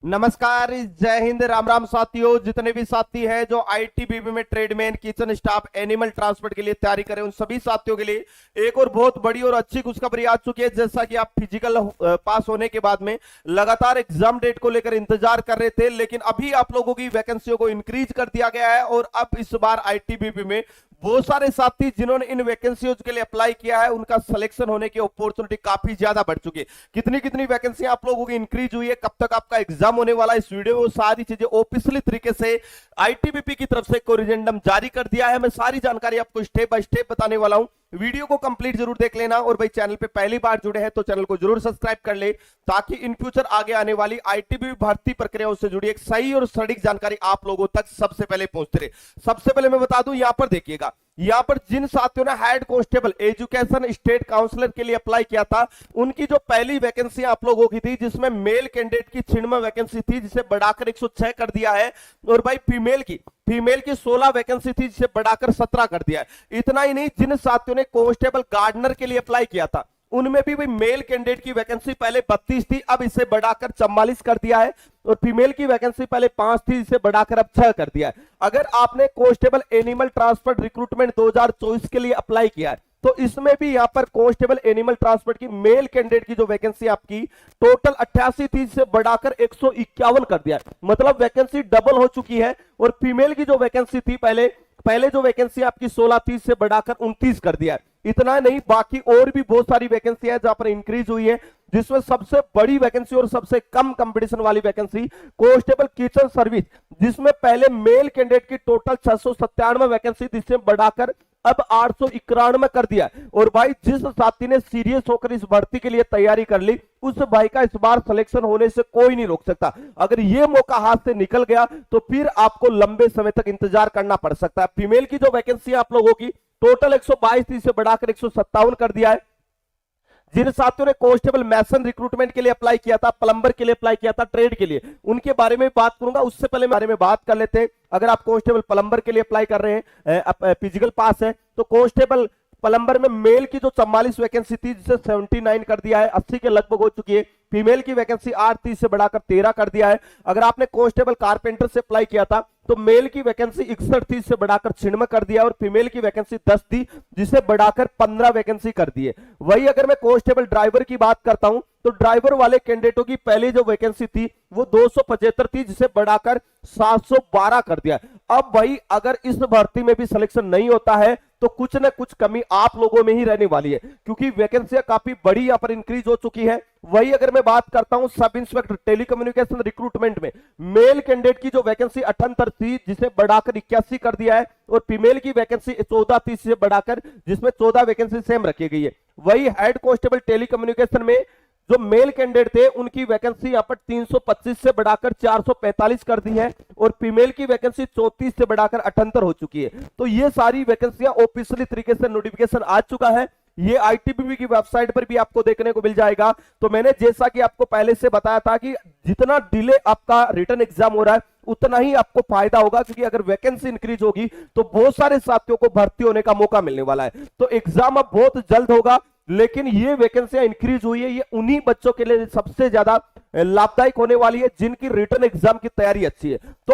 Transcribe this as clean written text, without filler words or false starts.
नमस्कार, जय हिंद, राम राम साथियों। जितने भी साथी हैं जो आईटीबीपी में tradesman, kitchen staff, animal transport के लिए तैयारी करें, उन सभी साथियों के लिए एक और बहुत बड़ी और अच्छी खुशखबरी आ चुकी है। जैसा कि आप फिजिकल पास होने के बाद में लगातार एग्जाम डेट को लेकर इंतजार कर रहे थे, लेकिन अभी आप लोगों की वैकेंसियों को इंक्रीज कर दिया गया है। और अब इस बार आईटीबीपी में बहुत सारे साथी जिन्होंने इन वैकेंसियों के लिए अप्लाई किया है, उनका सिलेक्शन होने की अपॉर्चुनिटी काफी ज्यादा बढ़ चुकी है। कितनी कितनी वैकेंसी आप लोगों की इंक्रीज हुई है, कब तक आपका एग्जाम होने वाला है, इस वीडियो में वो सारी चीजें ऑफिशियली तरीके से आईटीबीपी की तरफ से कोरिजेंडम जारी कर दिया है। मैं सारी जानकारी आपको स्टेप बाय स्टेप बताने वाला हूं। वीडियो को कंप्लीट जरूर देख लेना। और भाई, चैनल पे पहली बार जुड़े हैं तो चैनल को जरूर सब्सक्राइब कर ले, ताकि इन फ्यूचर आगे आने वाली आईटीबीपी भर्ती प्रक्रियाओं से जुड़ी एक सही और सटीक जानकारी आप लोगों तक सबसे पहले पहुंचते रहे। सबसे पहले मैं बता दूं, यहां पर देखिएगा, यहां पर जिन साथियों ने head constable education state counsellor के लिए अप्लाई किया था, उनकी जो पहली वैकेंसी आप लोगों की थी, जिसमें मेल कैंडिडेट की 96 वैकेंसी थी, जिसे बढ़ाकर 106 कर दिया है। और भाई, फीमेल की 16 वैकेंसी थी, जिसे बढ़ाकर 17 कर दिया है। इतना ही नहीं, जिन साथियों ने कांस्टेबल गार्डनर के लिए अप्लाई किया था, उनमें भी मेल कैंडिडेट की वैकेंसी पहले 32 थी, अब इसे बढ़ाकर 44 कर दिया है। और फीमेल की वैकेंसी पहले 5 थी, इसे बढ़ाकर अब 6 कर दिया है। अगर आपने कांस्टेबल एनिमल ट्रांसपोर्ट रिक्रूटमेंट 2024 के लिए अप्लाई किया है, तो इसमें भी यहां पर कांस्टेबल एनिमल ट्रांसपोर्ट की मेल कैंडिडेट की जो वैकेंसी आपकी टोटल 88 थी, इसे बढ़ाकर 151 कर दिया है। मतलब वैकेंसी डबल हो चुकी है। और फीमेल की जो वैकेंसी थी, पहले जो वैकेंसी आपकी 16 थी, इसे बढ़ाकर 29 कर दिया है। इतना नहीं, बाकी और भी बहुत सारी वैकेंसी है जहां पर इंक्रीज हुई है, जिसमें सबसे बड़ी वैकेंसी और सबसे कम कंपटीशन वाली वैकेंसी कांस्टेबल किचन सर्विस, जिसमें पहले मेल कैंडिडेट की टोटल 697 वैकेंसी थी, इसे बढ़ाकर अब 891 कर दिया। और भाई, जिस साथी ने सीरियस होकर इस भर्ती के लिए तैयारी कर ली, उस भाई का इस बार सिलेक्शन होने से कोई नहीं रोक सकता। अगर ये मौका हाथ से निकल गया तो फिर आपको लंबे समय तक इंतजार करना पड़ सकता है। फीमेल की जो वैकेंसी आप लोगों की टोटल 122 थी, इसे बढ़ाकर 157 कर दिया है। जिन साथियों ने कांस्टेबल मैसन रिक्रूटमेंट के लिए अप्लाई किया था, प्लम्बर के लिए अप्लाई किया था, ट्रेड के लिए, उनके बारे में बात करूंगा। उससे पहले बारे में बात कर लेते हैं। अगर आप कांस्टेबल प्लम्बर के लिए अप्लाई कर रहे हैं, फिजिकल पास है, तो कांस्टेबल प्लम्बर में मेल की जो 44 वैकेंसी थी, जिसे 79 कर दिया है, 80 के लगभग हो चुकी है। फीमेल की वैकेंसी 8 थी, इसे बढ़ाकर 13 कर दिया है। अगर आपने कांस्टेबल कारपेंटर से अप्लाई किया था, तो मेल की वैकेंसी 61 थी, इसे बढ़ाकर 96 कर दिया। और फीमेल की वैकेंसी 10 थी, जिसे बढ़ाकर 15 वैकेंसी कर दी है। वही अगर मैं कांस्टेबल ड्राइवर की बात करता हूं, तो ड्राइवर वाले कैंडिडेटों की पहले जो वैकेंसी थी वो 275 थी, जिसे बढ़ाकर 712 कर दिया। अब भाई, अगर इस भर्ती में भी सिलेक्शन नहीं होता है, तो कुछ ना कुछ कमी आप लोगों में ही रहने वाली है, क्योंकि वैकेंसियां काफी बड़ी यहां पर इंक्रीज हो चुकी है। वही अगर मैं बात करता हूं सब इंस्पेक्टर टेलीकम्युनिकेशन रिक्रूटमेंट में, मेल कैंडिडेट की जो वैकेंसी 78 थी, जिसे बढ़ाकर 81 कर दिया है। और फीमेल की वैकेंसी 14 थी, जिसे बढ़ाकर, जिसमें 14 वैकेंसी सेम रखी गई है। वही हेड कांस्टेबल टेलीकम्युनिकेशन में जो मेल कैंडिडेट थे, उनकी वैकेंसी यहां पर 325 से बढ़ाकर 445 कर दी है। और फीमेल की वैकेंसी 34 से बढ़ाकर 78 हो चुकी है। तो ये सारी वैकेंसियां ऑफिशियली तरीके से नोटिफिकेशन आ चुका है। ये आईटीबीपी की वेबसाइट पर भी आपको देखने को मिल जाएगा। तो मैंने जैसा कि आपको पहले से बताया था कि जितना डिले आपका रिटर्न एग्जाम हो रहा है, उतना ही आपको फायदा होगा, क्योंकि अगर वैकेंसी इंक्रीज होगी तो बहुत सारे साथियों को भर्ती होने का मौका मिलने वाला है। तो एग्जाम अब बहुत जल्द होगा, लेकिन ये वैकेंसियां इंक्रीज हुई है, ये उन्हीं बच्चों के लिए सबसे ज्यादा लाभदायक होने वाली है जिनकी रिटर्न एग्जाम की तैयारी अच्छी है। तो